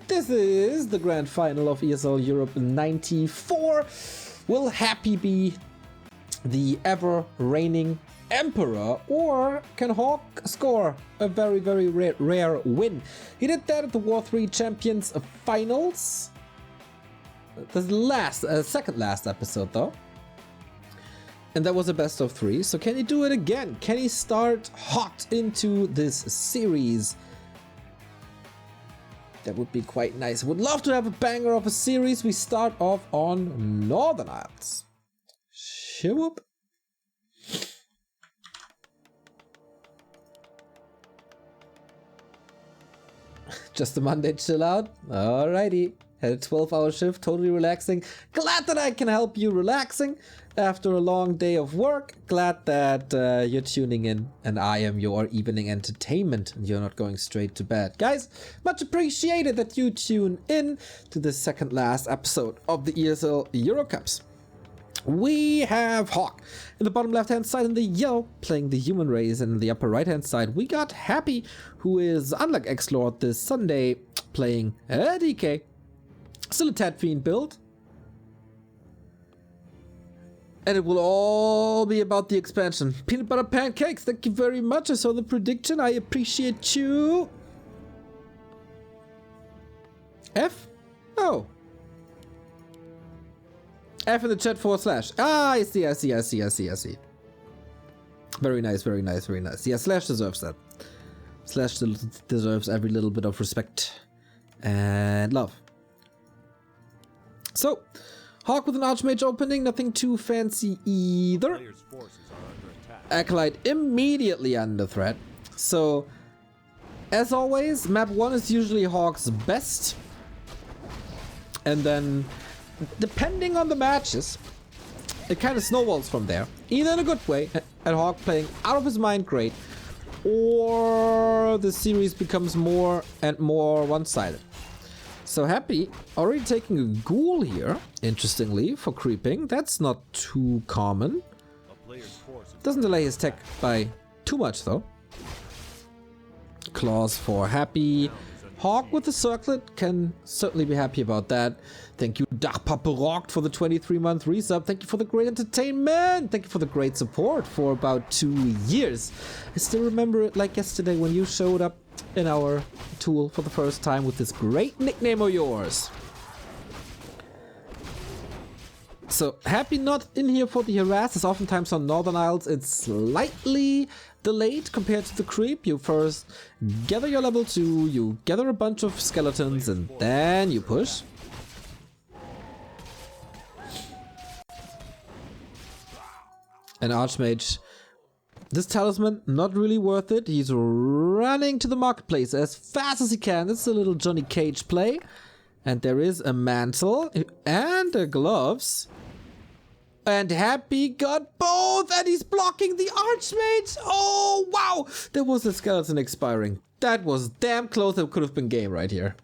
This is the grand final of ESL Europe 94. Will Happy be the ever reigning emperor, or can HawK score a very, very rare win? He did that at the War3 Champions Finals. The second last episode though. And that was a best of 3. So can he do it again? Can he start hot into this series? That would be quite nice. Would love to have a banger of a series. We start off on Northern Isles. Shwoop. Just a Monday chill out. Alrighty. Had a 12-hour shift, totally relaxing. Glad that I can help you relaxing after a long day of work. Glad that you're tuning in and I am your evening entertainment and you're not going straight to bed. Guys, much appreciated that you tune in to the second last episode of the ESL Euro Cups. We have HawK in the bottom left hand side in the yellow playing the human race, and in the upper right hand side we got Happy, who is unlike X-Lord this Sunday playing DK. Still a Tad Fiend build. And it will all be about the expansion. Peanut butter pancakes, thank you very much. I saw the prediction. I appreciate you. F? Oh. F in the chat /. Ah, I see. Very nice, very nice, very nice. Yeah, Slash deserves that. Slash deserves every little bit of respect and love. So, HawK with an Archmage opening, nothing too fancy either. Acolyte immediately under threat. So, as always, map 1 is usually HawK's best. And then, depending on the matches, it kind of snowballs from there. Either in a good way, and HawK playing out of his mind great, or the series becomes more and more one-sided. So Happy already taking a ghoul here, interestingly, for creeping. That's not too common. Doesn't delay his tech by too much though. Claws for Happy. HawK with the circlet, can certainly be happy about that. Thank you Dachpaperogt for the 23-month resub. Thank you for the great entertainment. Thank you for the great support for about 2 years. I still remember it like yesterday when you showed up in our tool for the first time with this great nickname of yours. So Happy not in here for the harass, as oftentimes on Northern Isles it's slightly delayed compared to the creep. You first gather your level 2, you gather a bunch of skeletons, and then you push. An Archmage. This talisman, not really worth it. He's running to the marketplace as fast as he can. This is a little Johnny Cage play. And there is a mantle and gloves. And Happy got both, and he's blocking the Archmage. Oh, wow. There was a skeleton expiring. That was damn close. It could have been game right here.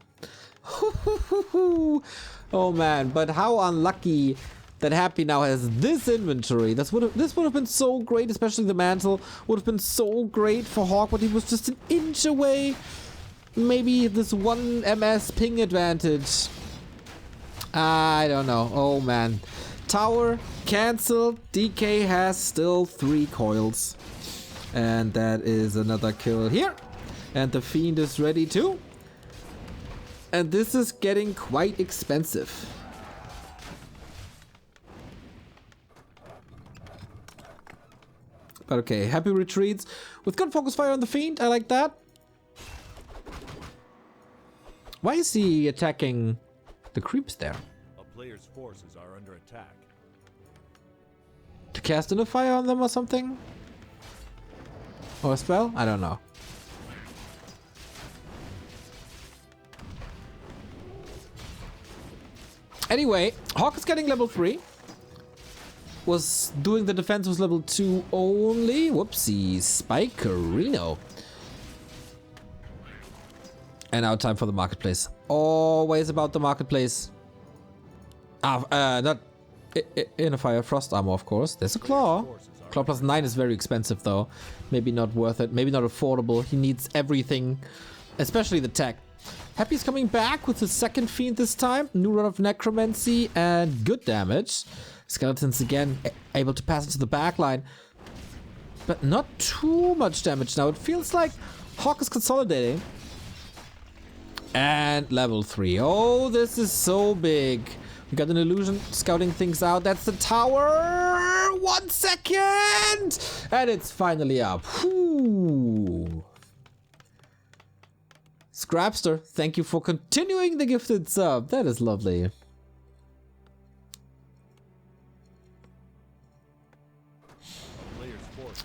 Oh, man. But how unlucky that Happy now has this inventory. This would have been so great, especially the mantle. Would have been so great for HawK, but he was just an inch away. Maybe this 1 MS ping advantage. I don't know. Oh, man. Tower cancelled. DK has still 3 coils. And that is another kill here. And the Fiend is ready too. And this is getting quite expensive. But okay, Happy retreats with good focus fire on the Fiend. I like that. Why is he attacking the creeps there? A player's forces are under attack. To cast in a fire on them or something? Or a spell? I don't know. Anyway, HawK is getting level 3. Was doing the defense was level 2 only. Whoopsie, Spikerino. And now time for the marketplace. Always about the marketplace. Not in a fire frost armor, of course. There's a claw. Claw plus 9 is very expensive though. Maybe not worth it. Maybe not affordable. He needs everything, especially the tech. Happy's coming back with his second fiend this time. New run of necromancy and good damage. Skeletons again able to pass into the back line. But not too much damage now. It feels like HawK is consolidating. And level 3. Oh, this is so big. We got an illusion scouting things out. That's the tower. 1 second. And it's finally up. Whew. Scrapster, thank you for continuing the gifted sub. That is lovely.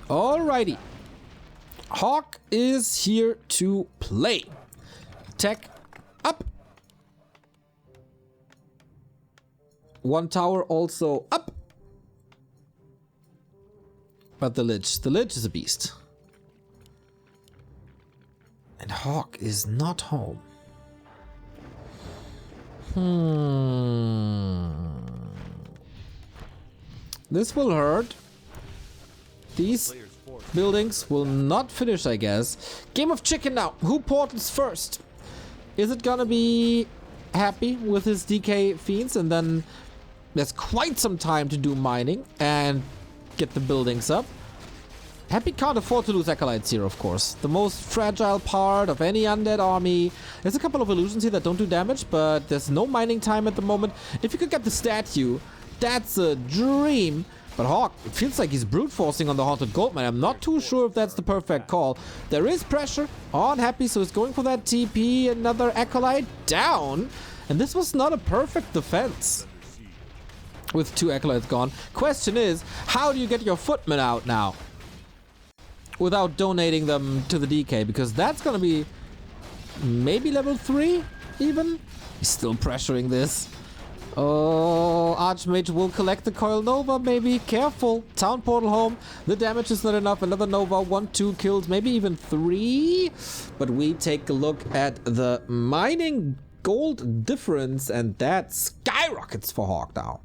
Alrighty. HawK is here to play. Tech up. 1 tower also up. But the Lich is a beast. And HawK is not home. This will hurt. These buildings will not finish, I guess. Game of chicken now. Who portals first? Is it gonna be Happy with his DK fiends? And then there's quite some time to do mining and get the buildings up. Happy can't afford to lose acolytes here, of course. The most fragile part of any undead army. There's a couple of illusions here that don't do damage, but there's no mining time at the moment. If you could get the statue, that's a dream. But HawK, it feels like he's brute forcing on the Haunted Goldmine. I'm not too sure if that's the perfect call. There is pressure on Happy, so he's going for that TP. Another acolyte down. And this was not a perfect defense. With 2 acolytes gone. Question is, how do you get your footmen out now? Without donating them to the DK, because that's gonna be maybe level 3 even. He's still pressuring this. Oh, Archmage will collect the Coil Nova, maybe. Careful. Town portal home. The damage is not enough. Another Nova, 1, 2 kills, maybe even 3. But we take a look at the mining gold difference, and that skyrockets for HawK now.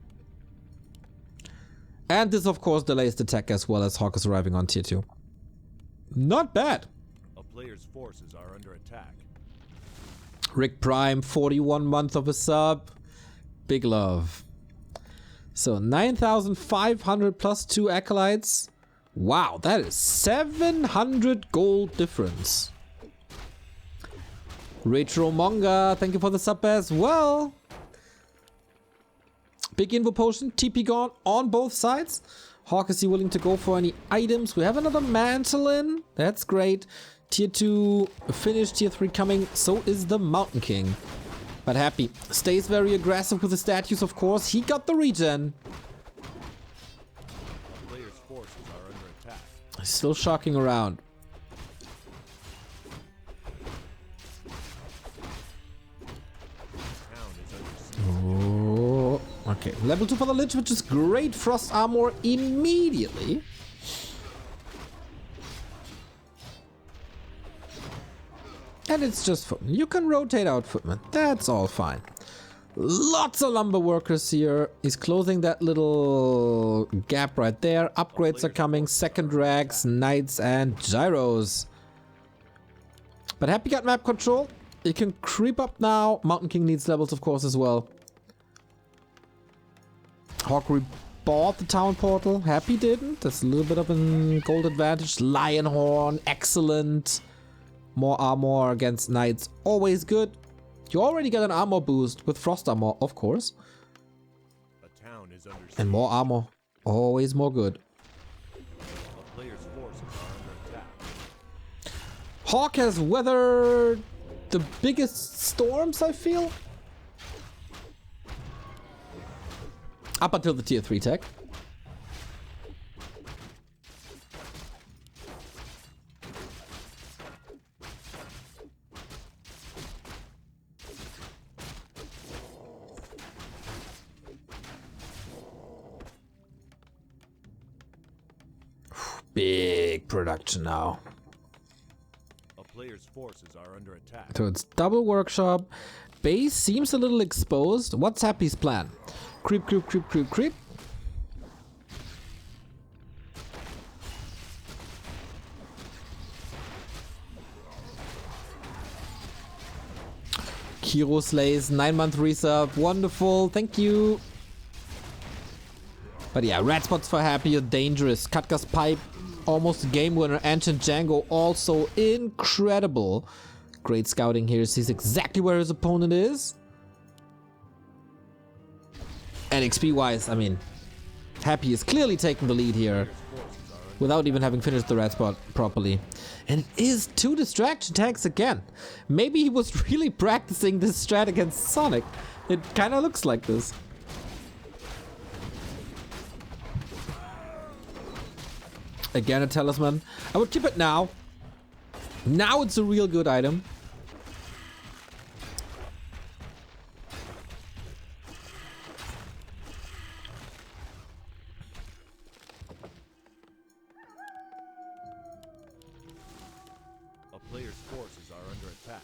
And this, of course, delays the tech as well as HawK is arriving on tier 2. Not bad. A player's forces are under attack. Rick Prime, 41 month of a sub. Big love. So 9,500 plus 2 acolytes. Wow, that is 700 gold difference. Retro Monga, thank you for the sub as well. Big Invo Potion, TP gone on both sides. HawK, is he willing to go for any items? We have another Mantle in. That's great. Tier 2 finished, tier 3 coming. So is the Mountain King. But Happy stays very aggressive with the statues, of course. He got the regen. A player's forces are under attack. He's still shocking around. Town is under siege. Oh, okay. Level 2 for the Lich, which is great. Frost armor immediately. And it's just footmen. You can rotate out footmen. That's all fine. Lots of lumber workers here. He's closing that little gap right there. Upgrades are coming. Second rags, knights, and gyros. But Happy got map control. He can creep up now. Mountain King needs levels, of course, as well. HawK bought the town portal. Happy didn't. That's a little bit of a gold advantage. Lionhorn, excellent. More armor against knights, always good. You already got an armor boost with frost armor, of course. A town is under siege. And more armor, always more good. A player's forces are under attack. HawK has weathered the biggest storms, I feel. Up until the tier 3 tech. Big production now. A player's forces are under attack. So it's double workshop. Base seems a little exposed. What's Happy's plan? Creep, creep, creep, creep, creep. Hero Slays, 9-month resub. Wonderful, thank you. But yeah, red spots for Happy are dangerous. Katka's Pipe, almost a game winner. Ancient Django, also incredible. Great scouting here, sees exactly where his opponent is. And XP wise, I mean, Happy is clearly taking the lead here without even having finished the red spot properly. And it is 2 distraction tanks again. Maybe he was really practicing this strat against Sonic. It kind of looks like this. Again, a talisman. I would keep it now. Now it's a real good item. A player's forces are under attack.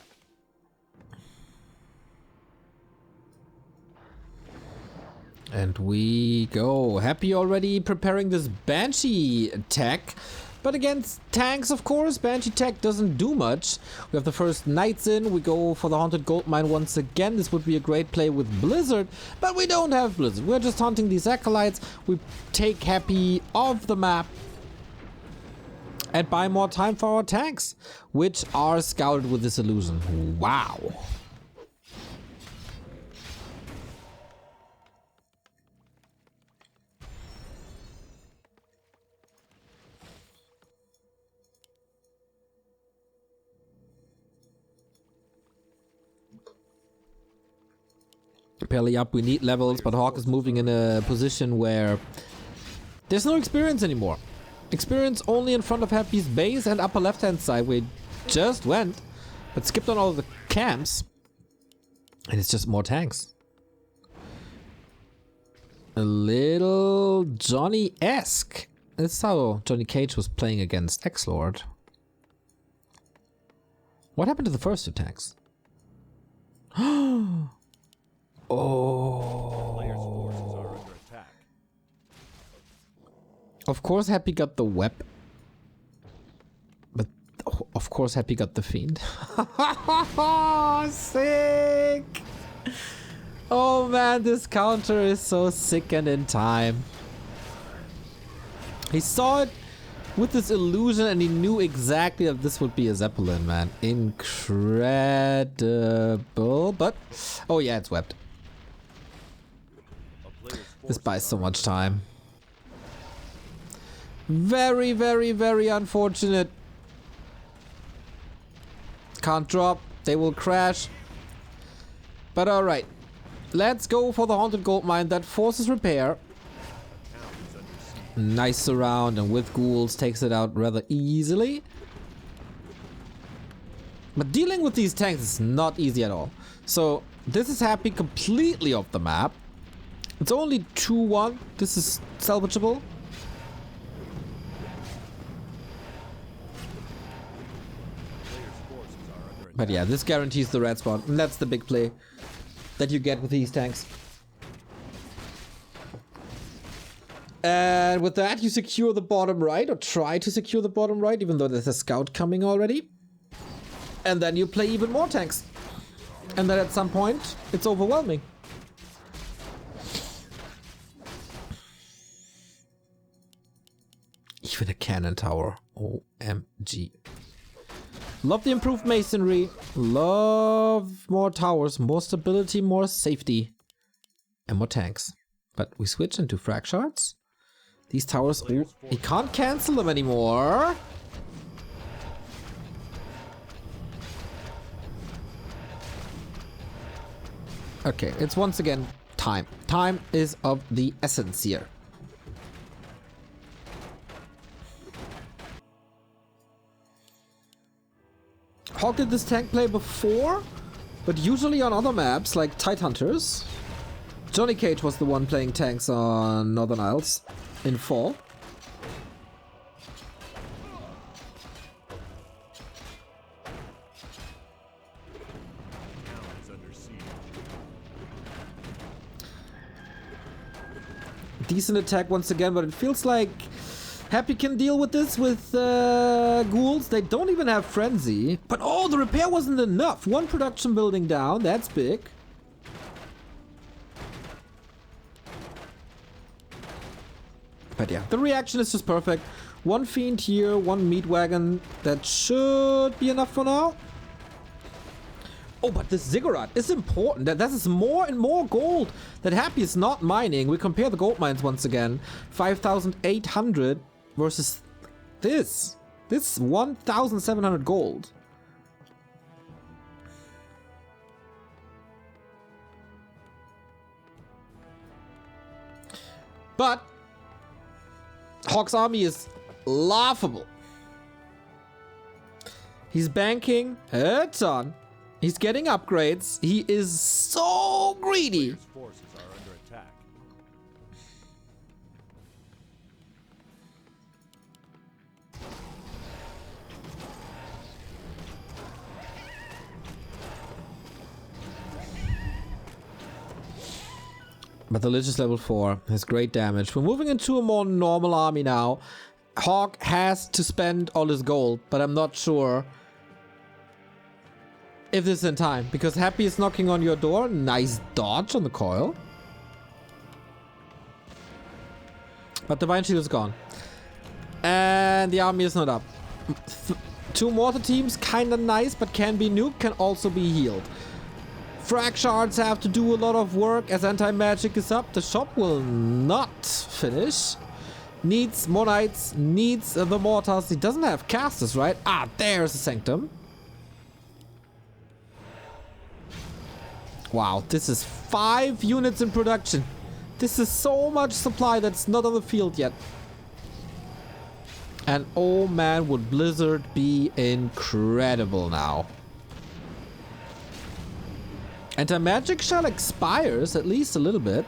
And we go. Happy already preparing this Banshee attack. But against tanks, of course, Banshee tech doesn't do much. We have the first Knights in. We go for the Haunted Goldmine once again. This would be a great play with Blizzard. But we don't have Blizzard. We're just hunting these Acolytes. We take Happy off the map. And buy more time for our tanks, which are scouted with this illusion. Wow. Belly up, we need levels, but HawK is moving in a position where there's no experience anymore. Experience only in front of Happy's base and upper left hand side. We just went, but skipped on all the camps. And it's just more tanks. A little Johnny-esque. That's how Johnny Cage was playing against X-Lord. What happened to the first 2 tanks? Oh. Player's forces are under attack. Of course, Happy got the web. But of course, Happy got the Fiend. Sick! Oh man, this counter is so sick and in time. He saw it with this illusion and he knew exactly that this would be a Zeppelin, man. Incredible. But, oh yeah, it's webbed. This buys so much time. Very, very, very unfortunate. Can't drop. They will crash. But alright. Let's go for the Haunted Goldmine that forces repair. Nice surround, and with ghouls takes it out rather easily. But dealing with these tanks is not easy at all. So this is Happy completely off the map. It's only 2-1. This is salvageable. But yeah, this guarantees the red spot. And that's the big play that you get with these tanks. And with that, you secure the bottom right, or try to secure the bottom right, even though there's a scout coming already. And then you play even more tanks. And then at some point, it's overwhelming. Even a cannon tower. OMG. Love the improved masonry. Love more towers, more stability, more safety. And more tanks. But we switch into frag shards. These towers, ooh, he can't cancel them anymore. Okay, it's once again time. Time is of the essence here. HawK did this tank play before, but usually on other maps like Tidehunters. Johnny Cage was the one playing tanks on Northern Isles in fall. Decent attack once again, but it feels like Happy can deal with this with ghouls. They don't even have frenzy. But oh, the repair wasn't enough. One production building down. That's big. But yeah, the reaction is just perfect. One fiend here, one meat wagon. That should be enough for now. Oh, but this ziggurat is important. That is more and more gold that Happy is not mining. We compare the gold mines once again. 5,800 versus this. This 1,700 gold. But HawK's army is laughable. He's banking a ton. He's getting upgrades. He is so greedy. Players' forces are under attack. But the Lich is level 4, has great damage. We're moving into a more normal army now. HawK has to spend all his gold, but I'm not sure if this is in time, because Happy is knocking on your door. Nice dodge on the coil. But the Vine Shield is gone. And the army is not up. Two mortar teams, kinda nice, but can be nuked, can also be healed. Frag shards have to do a lot of work as anti-magic is up. The shop will not finish. Needs more knights, needs the mortars. He doesn't have casters, right? Ah, there's the sanctum. Wow, this is 5 units in production. This is so much supply that's not on the field yet. And oh man, would Blizzard be incredible now. Anti-magic shell expires at least a little bit.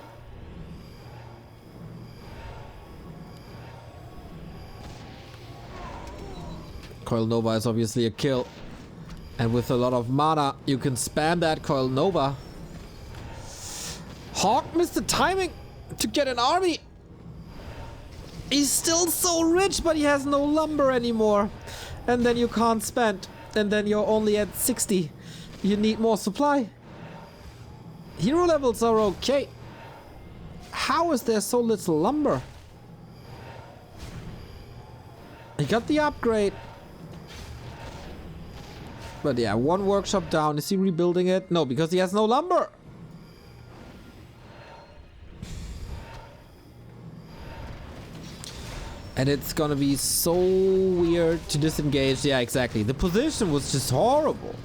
Coil Nova is obviously a kill. And with a lot of mana, you can spam that Coil Nova. HawK missed the timing to get an army. He's still so rich, but he has no lumber anymore. And then you can't spend. And then you're only at 60. You need more supply. Hero levels are okay. How is there so little lumber? He got the upgrade. But yeah, one workshop down. Is he rebuilding it? No, because he has no lumber. And it's gonna be so weird to disengage. Yeah, exactly. The position was just horrible.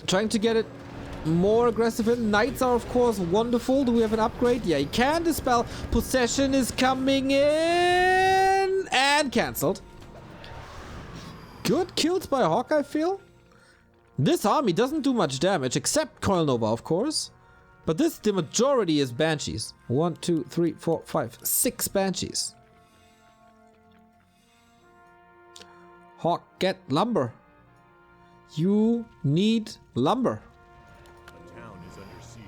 Trying to get it more aggressive in. Knights are, of course, wonderful. Do we have an upgrade? Yeah, he can dispel. Possession is coming in. And cancelled. Good kills by HawK, I feel. This army doesn't do much damage, except Coil Nova, of course. But this, the majority is Banshees. 1, 2, 3, 4, 5, 6 Banshees. HawK, get lumber. You need lumber. A town is under siege.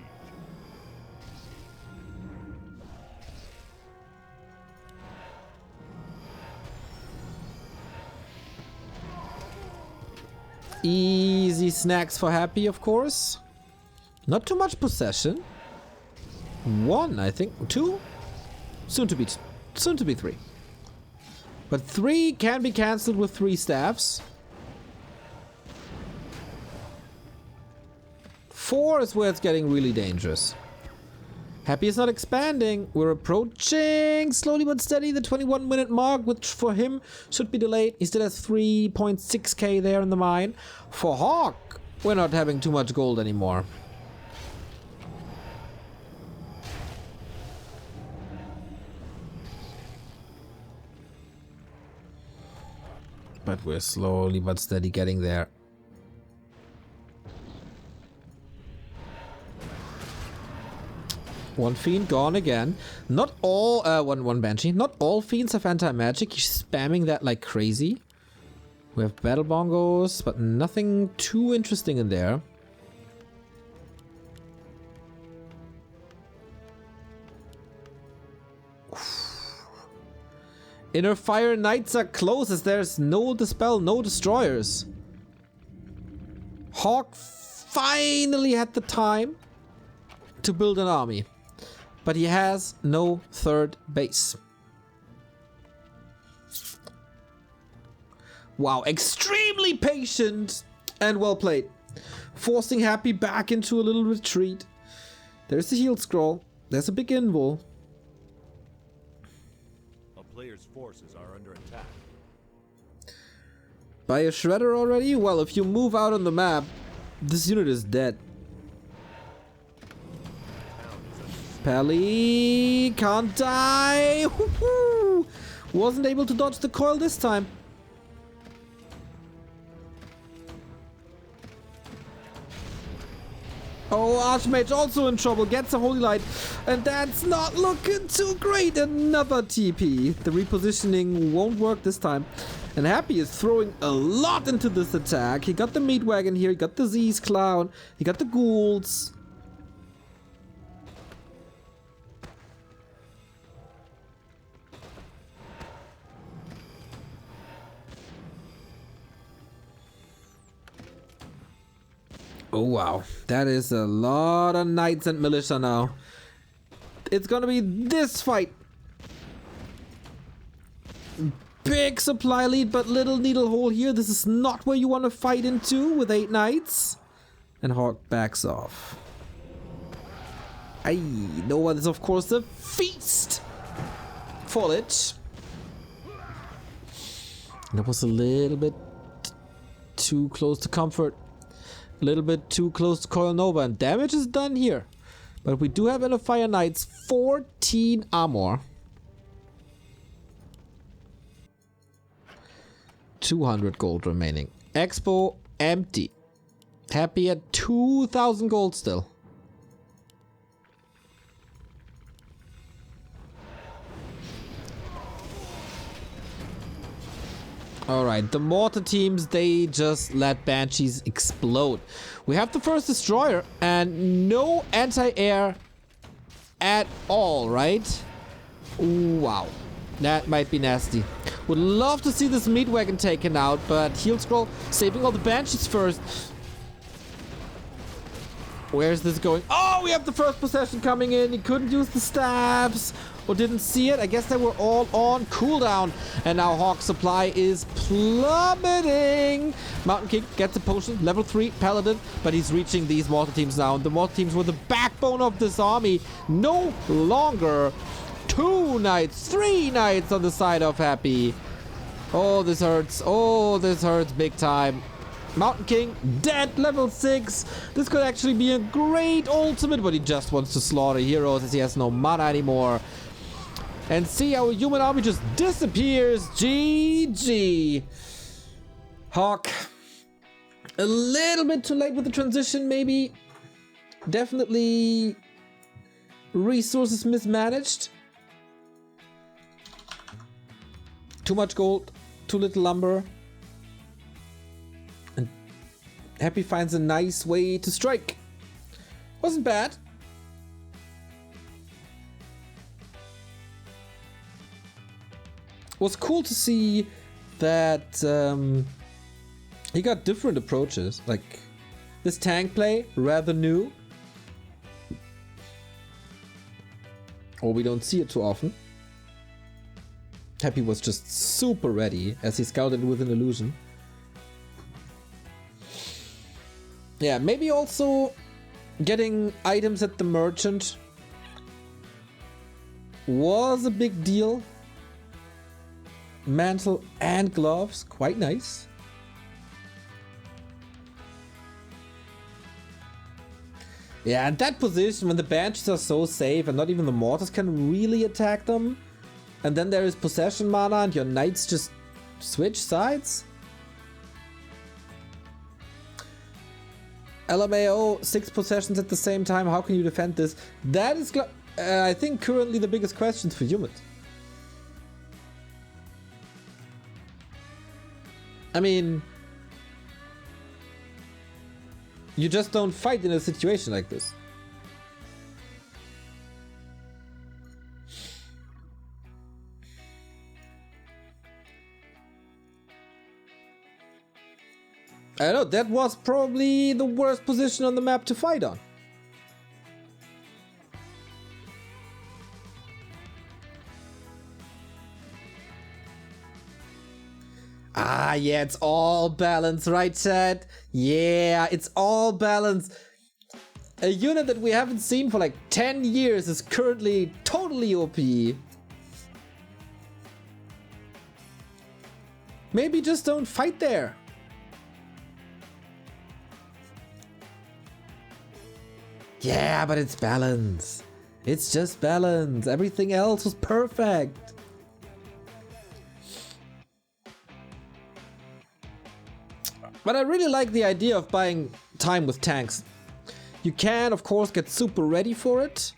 Easy snacks for Happy, of course. Not too much possession. 1, I think. 2? Soon to be 3. But 3 can be cancelled with 3 staffs. 4 is where it's getting really dangerous. Happy is not expanding. We're approaching slowly but steady the 21-minute mark, which for him should be delayed. He still has 3.6k there in the mine. For HawK, we're not having too much gold anymore. But we're slowly but steady getting there. One fiend gone again. Not all one Banshee. Not all fiends have anti-magic. He's spamming that like crazy. We have battle bongos, but nothing too interesting in there. Inner Fire Knights are close as there's no Dispel, no Destroyers. HawK finally had the time to build an army, but he has no third base. Wow, extremely patient and well played. Forcing Happy back into a little retreat. There's the heal scroll. There's a big invul. A player's forces are under attack. By a shredder already? Well, if you move out on the map, this unit is dead. Pally can't die. Woohoo! Wasn't able to dodge the coil this time. Oh, Archmage also in trouble, gets a Holy Light, and that's not looking too great. Another TP. The repositioning won't work this time. And Happy is throwing a lot into this attack. He got the Meat Wagon here, he got the Z's Clown, he got the Ghouls. Oh wow, that is a lot of knights and militia now. It's gonna be this fight. Big supply lead, but little needle hole here. This is not where you want to fight into with 8 knights. And HawK backs off. Aye, no one is of course a feast. Foliage. That was a little bit too close to comfort. A little bit too close to Coil Nova, and damage is done here. But we do have Inner Fire Knights, 14 armor. 200 gold remaining. Expo empty. Happy at 2,000 gold still. Alright, the mortar teams, they just let Banshees explode. We have the first destroyer and no anti-air at all, right? Wow. That might be nasty. Would love to see this Meat Wagon taken out, but Heal Scroll saving all the Banshees first. Where is this going? Oh, we have the first possession coming in. He couldn't use the stabs or didn't see it. I guess they were all on cooldown. And now HawK's supply is plummeting. Mountain King gets a potion, level 3 Paladin, but he's reaching these mortar teams now. And the mortar teams were the backbone of this army. No longer 2 knights, 3 knights on the side of Happy. Oh, this hurts. Oh, this hurts big time. Mountain King, dead, level 6. This could actually be a great ultimate, but he just wants to slaughter heroes as he has no mana anymore. And see how a human army just disappears. GG. HawK. A little bit too late with the transition, maybe. Definitely resources mismanaged. Too much gold, too little lumber. Happy finds a nice way to strike. Wasn't bad. Was cool to see that he got different approaches. Like this tank play, rather new. Or we don't see it too often. Happy was just super ready as he scouted with an illusion. Yeah, maybe also getting items at the merchant was a big deal. Mantle and gloves, quite nice. Yeah, and that position when the Banshees are so safe and not even the mortars can really attack them. And then there is possession mana and your knights just switch sides. LMAO, 6 possessions at the same time. How can you defend this? That is, I think, currently the biggest questions for humans. I mean, you just don't fight in a situation like this. I know, that was probably the worst position on the map to fight on. Ah, yeah, it's all balanced, right, chat? Yeah, it's all balanced. A unit that we haven't seen for like 10 years is currently totally OP. Maybe just don't fight there. Yeah, but it's balance. It's just balance. Everything else was perfect. But I really like the idea of buying time with tanks. You can, of course, get super ready for it.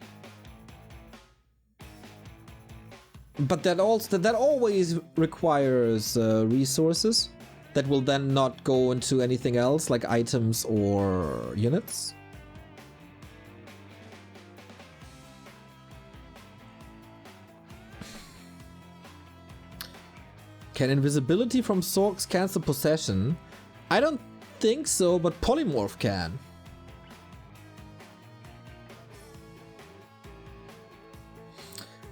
But that always requires resources that will then not go into anything else, like items or units. Can invisibility from Sorks cancel possession? I don't think so, but Polymorph can.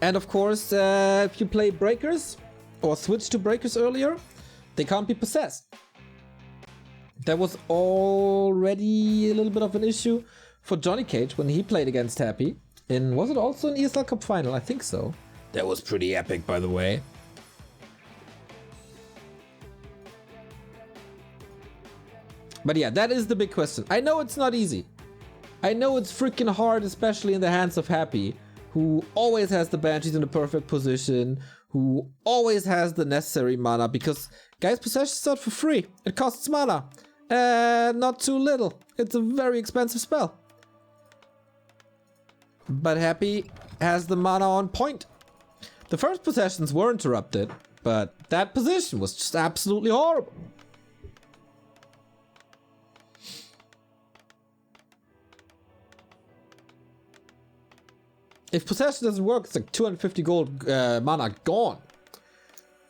And of course, if you play Breakers or switch to Breakers earlier, they can't be possessed. That was already a little bit of an issue for Johnny Cage when he played against Happy. Was it also an ESL Cup final? I think so. That was pretty epic, by the way. But yeah, that is the big question. I know it's not easy. I know it's freaking hard, especially in the hands of Happy, who always has the Banshees in the perfect position, who always has the necessary mana, because, guys, Possession is not for free. It costs mana. Not too little. It's a very expensive spell. But Happy has the mana on point. The first possessions were interrupted, but that position was just absolutely horrible. If possession doesn't work, it's like 250 gold mana gone.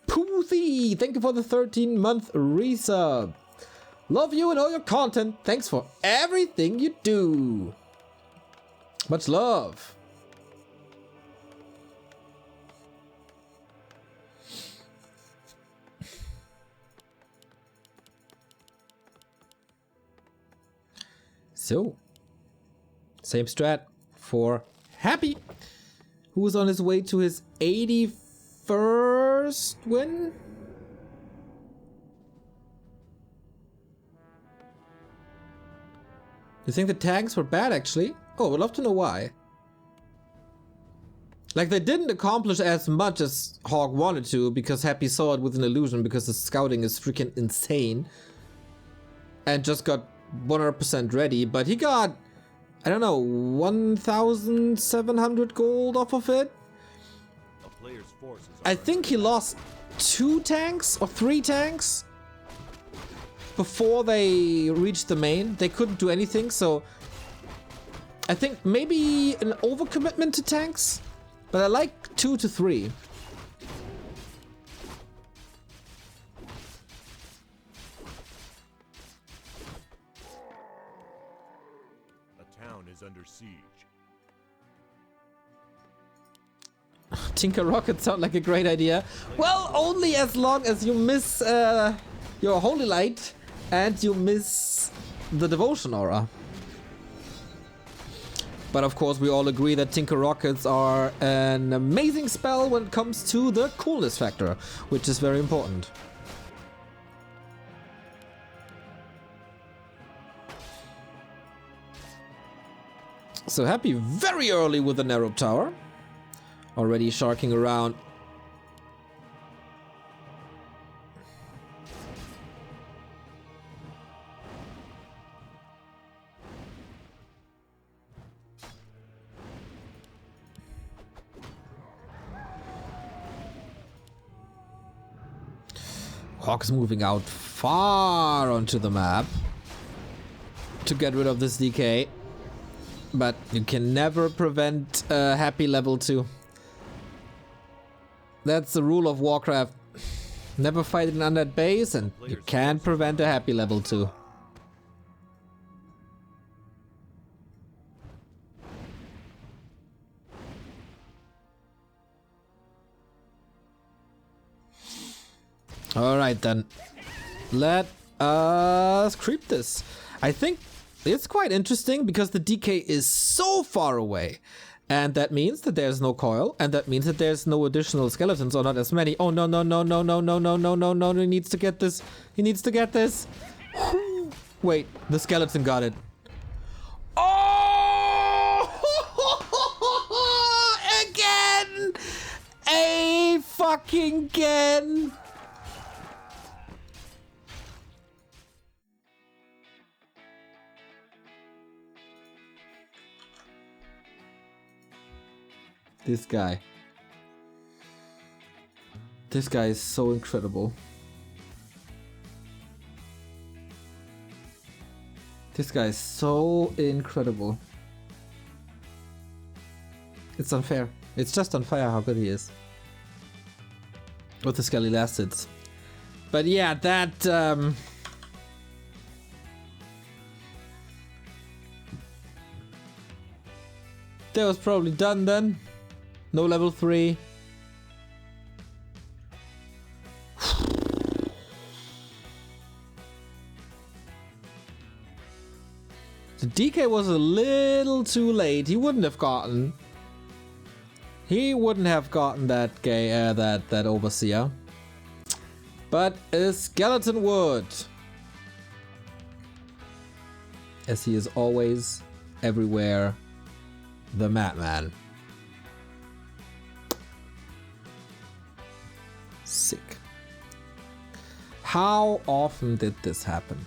Poothy, thank you for the 13-month resub. Love you and all your content. Thanks for everything you do. Much love. So, same strat for Happy, who is on his way to his 81st win. You think the tags were bad, actually? Oh, I'd love to know why. Like, they didn't accomplish as much as HawK wanted to, because Happy saw it with an illusion, because the scouting is freaking insane. And just got 100% ready, but he got, I don't know, 1,700 gold off of it. I think he lost 2 tanks or 3 tanks before they reached the main. They couldn't do anything, so I think maybe an overcommitment to tanks, but I like 2 to 3. Under siege. Tinker Rocket sound like a great idea. Well, only as long as you miss your Holy Light and you miss the Devotion Aura. But of course, we all agree that Tinker Rockets are an amazing spell when it comes to the coolness factor, which is very important. So Happy very early with the Narrow Tower. Already sharking around. HawK is moving out far onto the map to get rid of this DK. But you can never prevent Happy level 2. That's the rule of Warcraft. Never fight an undead base and you can't prevent a Happy level 2. Alright then. Let us creep this. I think it's quite interesting because the DK is so far away. And that means that there's no coil, and that means that there's no additional skeletons, or not as many. Oh no no no no no no no no no no! He needs to get this. He needs to get this. Wait, the skeleton got it. Oh! Again! A fucking again! This guy. This guy is so incredible. This guy is so incredible. It's unfair. It's just unfair how good he is. With the Skelly Lastids. But yeah, that that was probably done then. No level 3. The DK was a little too late. He wouldn't have gotten. He wouldn't have gotten that that overseer. But a skeleton would. As he is always, everywhere, the madman. Sick. How often did this happen?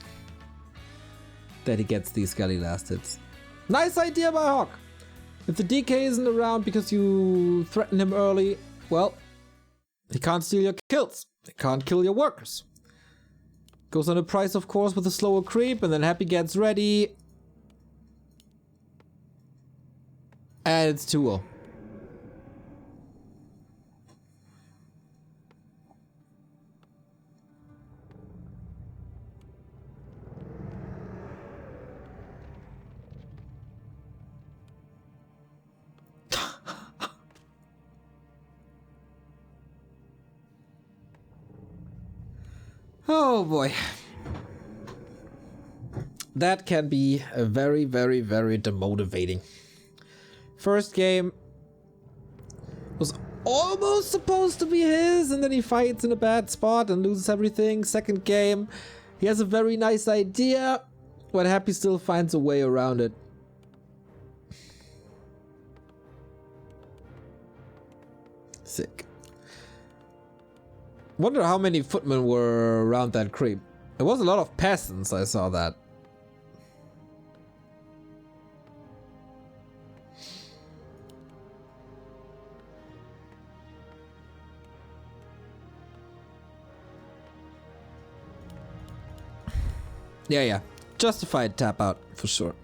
That he gets these Skelly Lastids. Nice idea by HawK. If the DK isn't around because you threaten him early, well, he can't steal your kills. He can't kill your workers. Goes on a price, of course, with a slower creep, and then Happy gets ready. And it's 2-0. Oh boy. That can be a very, very, very demotivating. First game was almost supposed to be his, and then he fights in a bad spot and loses everything. Second game, he has a very nice idea, but Happy still finds a way around it. Sick. Wonder how many footmen were around that creep. There was a lot of peasants, I saw that. Yeah. Justified tap out, for sure.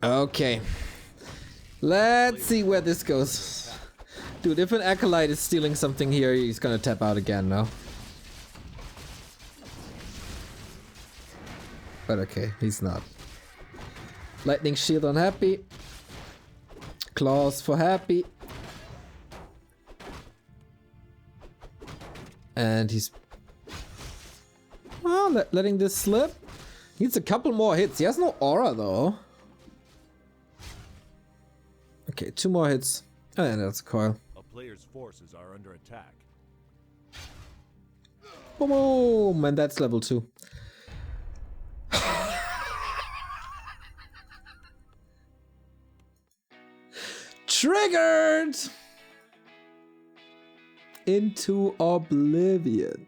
Okay. Let's see where this goes. Dude, if an Acolyte is stealing something here, he's gonna tap out again now. But okay, he's not. Lightning Shield on Happy. Claws for Happy. And he's letting this slip. Needs a couple more hits. He has no aura though. Okay, 2 more hits. And that's a coil. A player's forces are under attack. Boom! And that's level 2. Triggered! Into oblivion.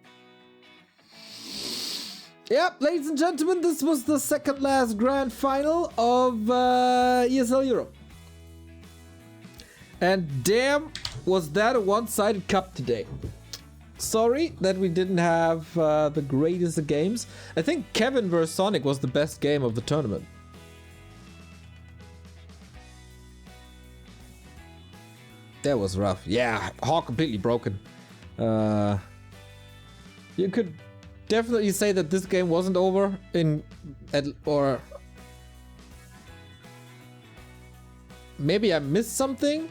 Yep, ladies and gentlemen, this was the second last grand final of ESL Europe. And damn, was that a one-sided cup today. Sorry that we didn't have the greatest of games. I think Kevin vs Sonic was the best game of the tournament. That was rough. Yeah, HawK completely broken. You could definitely say that this game wasn't over maybe I missed something,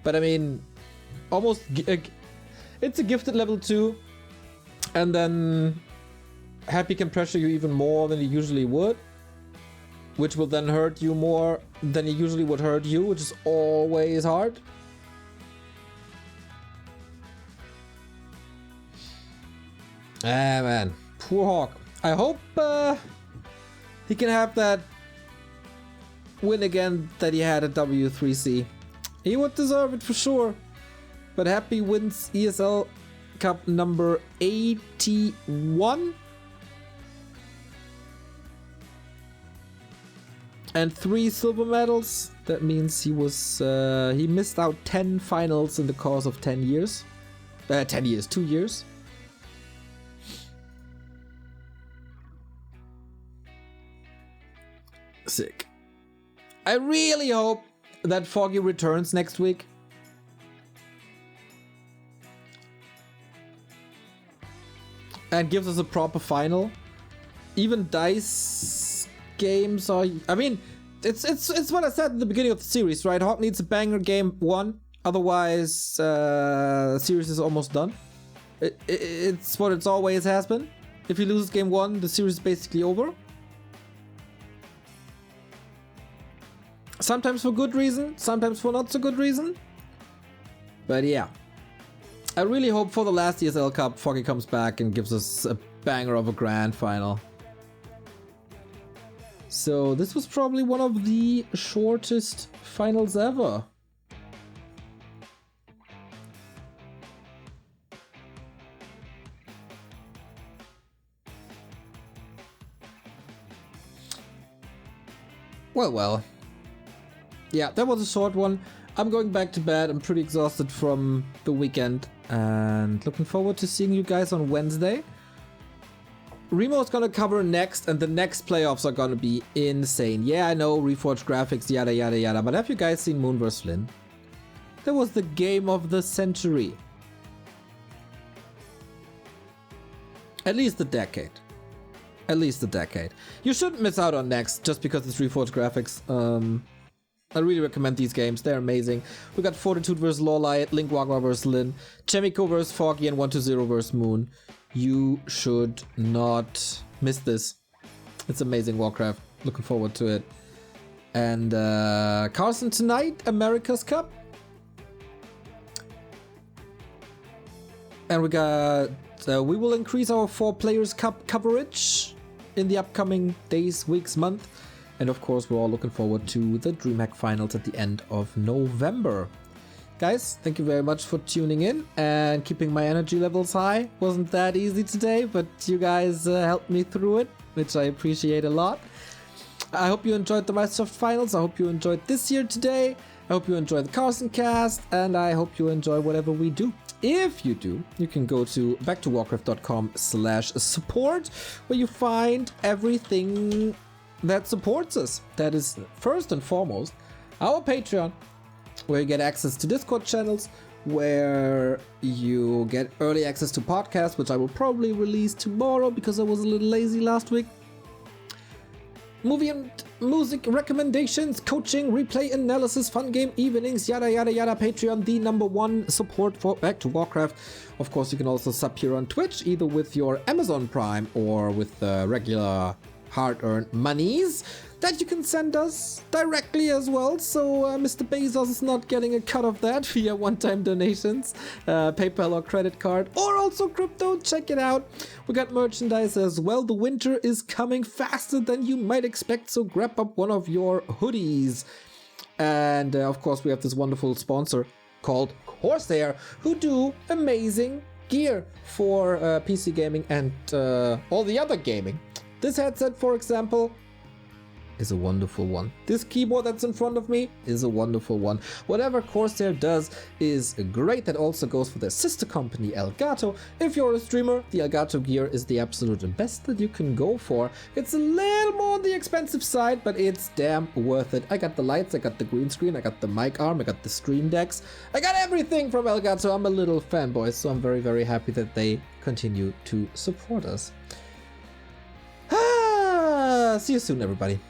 but I mean, almost it's a gifted level 2, and then Happy can pressure you even more than he usually would, which will then hurt you more than he usually would hurt you, which is always hard. Ah man, poor HawK. I hope he can have that win again that he had at W3C. He would deserve it for sure. But Happy wins ESL Cup number 81. And 3 silver medals. That means he was he missed out 10 finals in the course of 10 years. 2 years. Sick. I really hope that Foggy returns next week. And gives us a proper final. Even dice games are... I mean, it's what I said at the beginning of the series, right? HawK needs a banger game 1. Otherwise, the series is almost done. It's what it always has been. If he loses game 1, the series is basically over. Sometimes for good reason, sometimes for not so good reason. But yeah. I really hope for the last ESL Cup, Foggy comes back and gives us a banger of a grand final. So this was probably one of the shortest finals ever. Well. Yeah, that was a short one. I'm going back to bed. I'm pretty exhausted from the weekend and looking forward to seeing you guys on Wednesday. Remo's gonna cover next, and the next playoffs are gonna be insane. Yeah, I know, Reforged graphics, yada yada yada, but have you guys seen Moon vs. Flynn? That was the game of the century. At least a decade. At least a decade. You shouldn't miss out on next just because it's Reforged graphics. I really recommend these games. They're amazing. We got Fortitude vs. Lawlight, Link Wagwa vs. Lin, Chemico vs. Foggy, and 120 vs. Moon. You should not miss this. It's amazing, Warcraft. Looking forward to it. And Carson tonight, America's Cup. And we got... we will increase our 4 Players Cup coverage in the upcoming days, weeks, month. And of course, we're all looking forward to the DreamHack finals at the end of November. Guys, thank you very much for tuning in and keeping my energy levels high. Wasn't that easy today, but you guys helped me through it, which I appreciate a lot. I hope you enjoyed the Microsoft finals. I hope you enjoyed this year today. I hope you enjoyed the Carson cast, and I hope you enjoy whatever we do. If you do, you can go to backtowarcraft.com/support, where you find everything that supports us. That is first and foremost our Patreon, where you get access to Discord channels, where you get early access to podcasts, which I will probably release tomorrow because I was a little lazy last week. Movie and music recommendations, coaching, replay analysis, fun game evenings, yada yada yada. Patreon, the #1 support for Back to Warcraft. Of course, you can also sub here on Twitch, either with your Amazon Prime or with the regular hard-earned monies that you can send us directly as well, so Mr. Bezos is not getting a cut of that via one-time donations, PayPal or credit card, or also crypto. Check it out. We got merchandise as well. The winter is coming faster than you might expect, so grab up one of your hoodies. And of course, we have this wonderful sponsor called CORSAIR, who do amazing gear for PC gaming and all the other gaming. This headset, for example, is a wonderful one. This keyboard that's in front of me is a wonderful one. Whatever CORSAIR does is great. That also goes for their sister company, Elgato. If you're a streamer, the Elgato gear is the absolute best that you can go for. It's a little more on the expensive side, but it's damn worth it. I got the lights, I got the green screen, I got the mic arm, I got the stream decks. I got everything from Elgato. I'm a little fanboy, so I'm very, very happy that they continue to support us. See you soon, everybody.